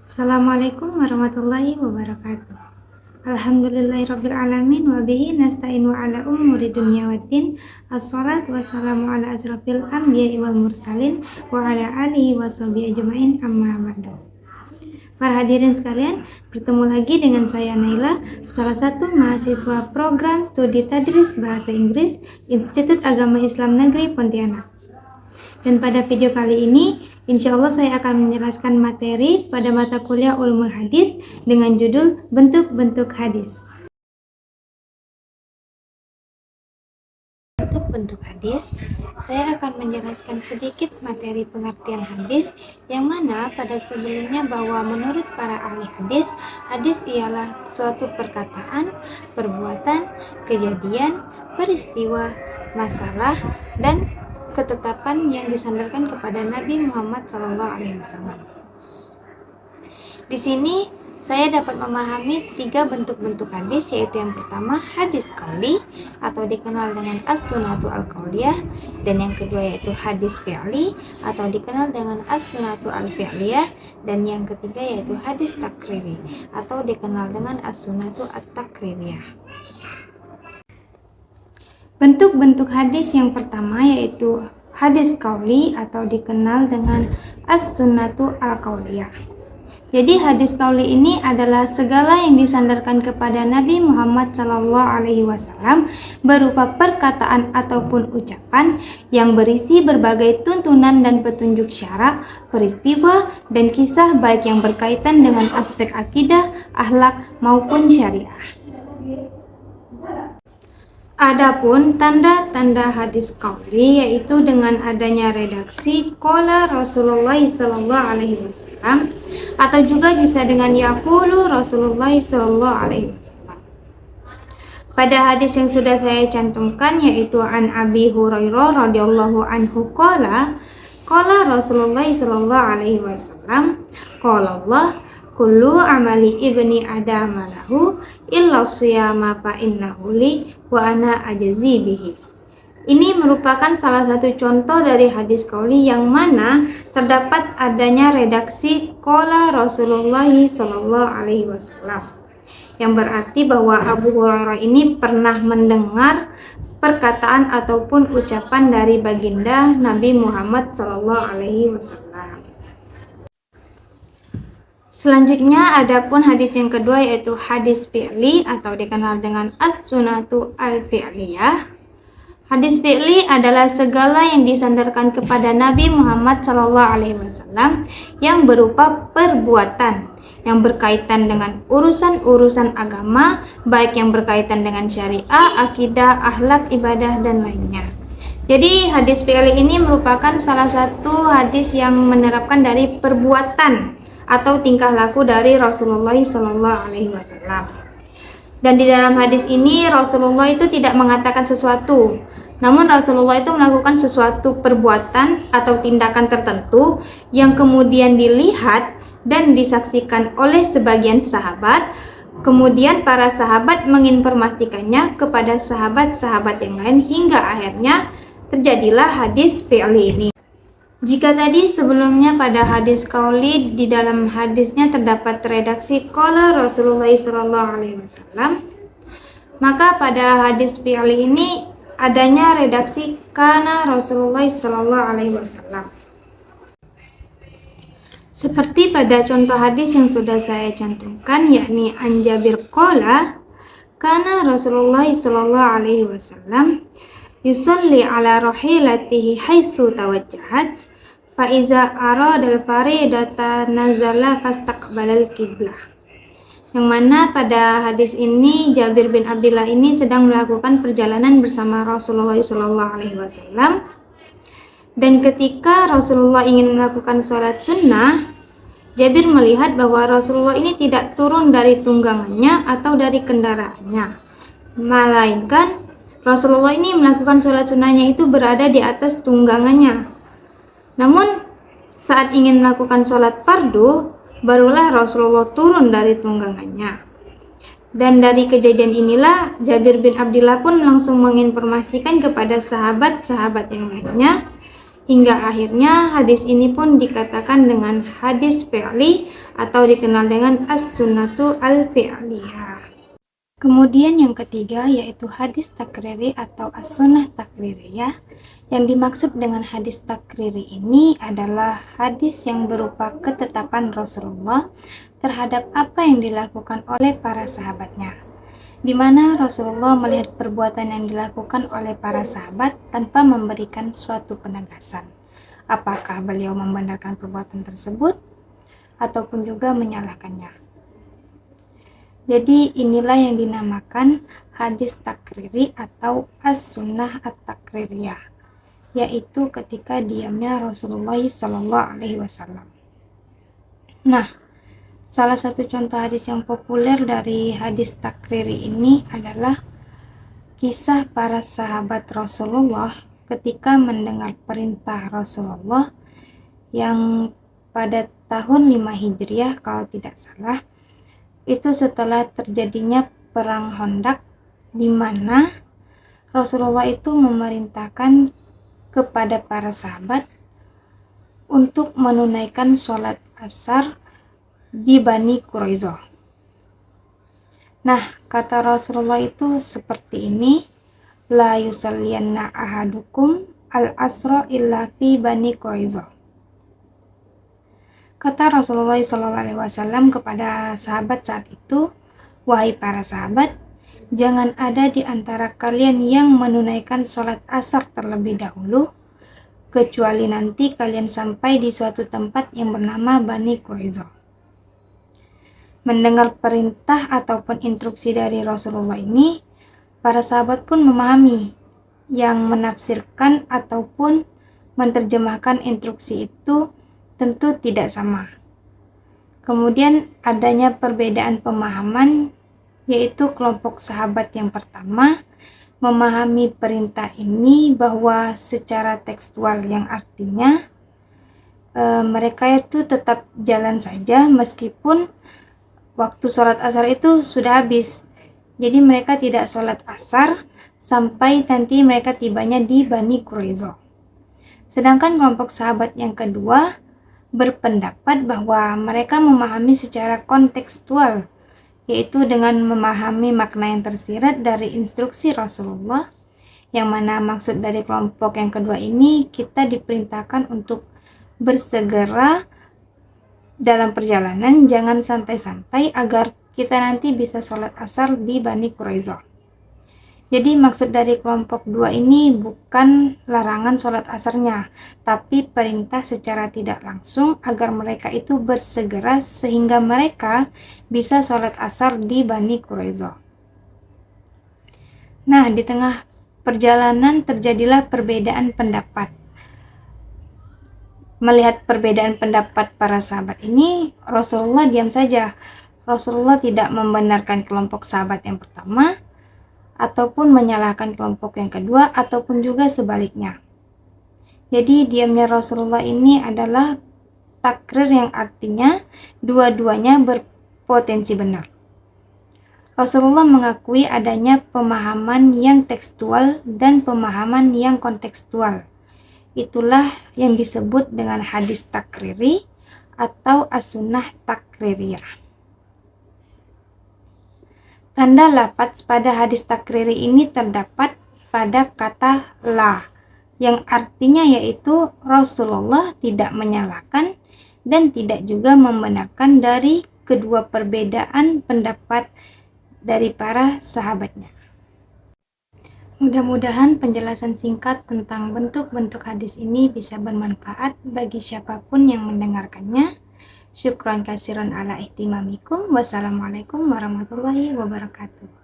Assalamualaikum warahmatullahi wabarakatuh. Alhamdulillahirrabbilalamin wa bihi nasta'inu ala umuri dunya waddin. Assalatu wassalamu ala asrafil anbiya'i wal mursalin wa ala alihi wa sahbihi ajma'in amma ba'du. Para hadirin sekalian, bertemu lagi dengan saya Naila, salah satu mahasiswa program studi Tadris Bahasa Inggris Institut Agama Islam Negeri Pontianak. Dan pada video kali ini, insya Allah saya akan menjelaskan materi pada mata kuliah Ulumul Hadis dengan judul Bentuk-bentuk Hadis. Bentuk hadis, saya akan menjelaskan sedikit materi pengertian hadis, yang mana pada sebelumnya bahwa menurut para ahli hadis, hadis ialah suatu perkataan, perbuatan, kejadian, peristiwa, masalah, dan ketetapan yang disandarkan kepada Nabi Muhammad SAW. Di sini saya dapat memahami 3 bentuk-bentuk hadis, yaitu yang pertama hadis qauli atau dikenal dengan as-sunnatu al-qauliyah, dan yang kedua yaitu hadis fi'li atau dikenal dengan as-sunnatu al-fi'liyah, dan yang ketiga yaitu hadis takriri atau dikenal dengan as-sunnatu at-takririyah. Bentuk-bentuk hadis yang pertama yaitu hadis qauli atau dikenal dengan as-sunnatu al-qauliyah. Jadi hadis qauli ini adalah segala yang disandarkan kepada Nabi Muhammad SAW berupa perkataan ataupun ucapan yang berisi berbagai tuntunan dan petunjuk syara, peristiwa, dan kisah baik yang berkaitan dengan aspek akidah, akhlak, maupun syariah. Adapun tanda-tanda hadis qauli yaitu dengan adanya redaksi qala Rasulullah SAW atau juga bisa dengan yaqulu Rasulullah SAW. Pada hadis yang sudah saya cantumkan yaitu an Abi Hurairah radhiyallahu anhu qala Rasulullah SAW qala Allah kullu amali ibni adam lahu illa siyama fa innahu li wa ana ajzi bihi. Ini merupakan salah satu contoh dari hadis qauli yang mana terdapat adanya redaksi qala Rasulullah SAW, yang berarti bahwa Abu Hurairah ini pernah mendengar perkataan ataupun ucapan dari baginda Nabi Muhammad SAW. Selanjutnya adapun hadis yang kedua yaitu hadis fi'li atau dikenal dengan as-sunnatu al-fi'liyah. Hadis fi'li adalah segala yang disandarkan kepada Nabi Muhammad SAW yang berupa perbuatan yang berkaitan dengan urusan-urusan agama, baik yang berkaitan dengan syariah, akidah, akhlak, ibadah, dan lainnya. Jadi hadis fi'li ini merupakan salah satu hadis yang menerapkan dari perbuatan atau tingkah laku dari Rasulullah SAW. Dan di dalam hadis ini Rasulullah itu tidak mengatakan sesuatu, namun Rasulullah itu melakukan sesuatu perbuatan atau tindakan tertentu yang kemudian dilihat dan disaksikan oleh sebagian sahabat. Kemudian para sahabat menginformasikannya kepada sahabat-sahabat yang lain hingga akhirnya terjadilah hadis fi'li ini. Jika tadi sebelumnya pada hadis qauli di dalam hadisnya terdapat redaksi qala Rasulullah SAW, maka pada hadis fi'li ini adanya redaksi kana Rasulullah SAW. Seperti pada contoh hadis yang sudah saya cantumkan, yakni an Jabir qala kana Rasulullah SAW yusalli ala rahilatihi haitsu tawajjahat fa iza arada al-faridata nazala fastaqbalal qiblah. Yang mana pada hadis ini Jabir bin Abdullah ini sedang melakukan perjalanan bersama Rasulullah SAW, dan ketika Rasulullah ingin melakukan sholat sunnah, Jabir melihat bahwa Rasulullah ini tidak turun dari tunggangannya atau dari kendaraannya, melainkan Rasulullah ini melakukan sholat sunnahnya itu berada di atas tunggangannya. Namun saat ingin melakukan sholat fardu, barulah Rasulullah turun dari tunggangannya. Dan dari kejadian inilah Jabir bin Abdullah pun langsung menginformasikan kepada sahabat-sahabat yang lainnya Hingga akhirnya hadis ini pun dikatakan dengan hadis fi'li atau dikenal dengan as-sunnatu al-fi'liyah. Kemudian yang ketiga yaitu hadis takriri atau as-sunnah takririyah. Yang dimaksud dengan hadis takriri ini adalah hadis yang berupa ketetapan Rasulullah terhadap apa yang dilakukan oleh para sahabatnya, di mana Rasulullah melihat perbuatan yang dilakukan oleh para sahabat tanpa memberikan suatu penegasan. Apakah beliau membenarkan perbuatan tersebut ataupun juga menyalahkannya. Jadi inilah yang dinamakan hadis takriri atau as-sunnah at-takririyah, yaitu ketika diamnya Rasulullah SAW. Nah, salah satu contoh hadis yang populer dari hadis takriri ini adalah kisah para sahabat Rasulullah ketika mendengar perintah Rasulullah yang pada tahun 5 Hijriah kalau tidak salah, itu setelah terjadinya perang Khandaq, di mana Rasulullah itu memerintahkan kepada para sahabat untuk menunaikan sholat asar di Bani Quraidah. Nah, kata Rasulullah itu seperti ini, la yusalliyanna ahadukum al-asra illa fi Bani Quraidah. Kata Rasulullah SAW kepada sahabat saat itu, wahai para sahabat, jangan ada di antara kalian yang menunaikan sholat asar terlebih dahulu, kecuali nanti kalian sampai di suatu tempat yang bernama Bani Quraidah. Mendengar perintah ataupun instruksi dari Rasulullah ini, para sahabat pun memahami, yang menafsirkan ataupun menerjemahkan instruksi itu tentu tidak sama. Kemudian adanya perbedaan pemahaman, yaitu kelompok sahabat yang pertama memahami perintah ini bahwa secara tekstual, yang artinya mereka itu tetap jalan saja meskipun waktu sholat asar itu sudah habis. Jadi mereka tidak sholat asar sampai nanti mereka tibanya di Bani Quraidah. Sedangkan kelompok sahabat yang kedua berpendapat bahwa mereka memahami secara kontekstual, yaitu dengan memahami makna yang tersirat dari instruksi Rasulullah, yang mana maksud dari kelompok yang kedua ini, kita diperintahkan untuk bersegera dalam perjalanan, jangan santai-santai agar kita nanti bisa sholat asar di Bani Quraidah. Jadi maksud dari kelompok dua ini bukan larangan sholat asarnya, tapi perintah secara tidak langsung agar mereka itu bersegera sehingga mereka bisa sholat asar di Bani Quraidah. Nah, di tengah perjalanan terjadilah perbedaan pendapat. Melihat perbedaan pendapat para sahabat ini, Rasulullah diam saja. Rasulullah tidak membenarkan kelompok sahabat yang pertama, ataupun menyalahkan kelompok yang kedua, ataupun juga sebaliknya. Jadi diamnya Rasulullah ini adalah takrir yang artinya dua-duanya berpotensi benar. Rasulullah mengakui adanya pemahaman yang tekstual dan pemahaman yang kontekstual. Itulah yang disebut dengan hadis takriri atau as-sunnah takririyah. Tanda lafaz pada hadis takriri ini terdapat pada kata la, yang artinya yaitu Rasulullah tidak menyalahkan dan tidak juga membenarkan dari kedua perbedaan pendapat dari para sahabatnya. Mudah-mudahan penjelasan singkat tentang bentuk-bentuk hadis ini bisa bermanfaat bagi siapapun yang mendengarkannya. Syukran kasiran ala ihtimamikum. Wassalamualaikum warahmatullahi wabarakatuh.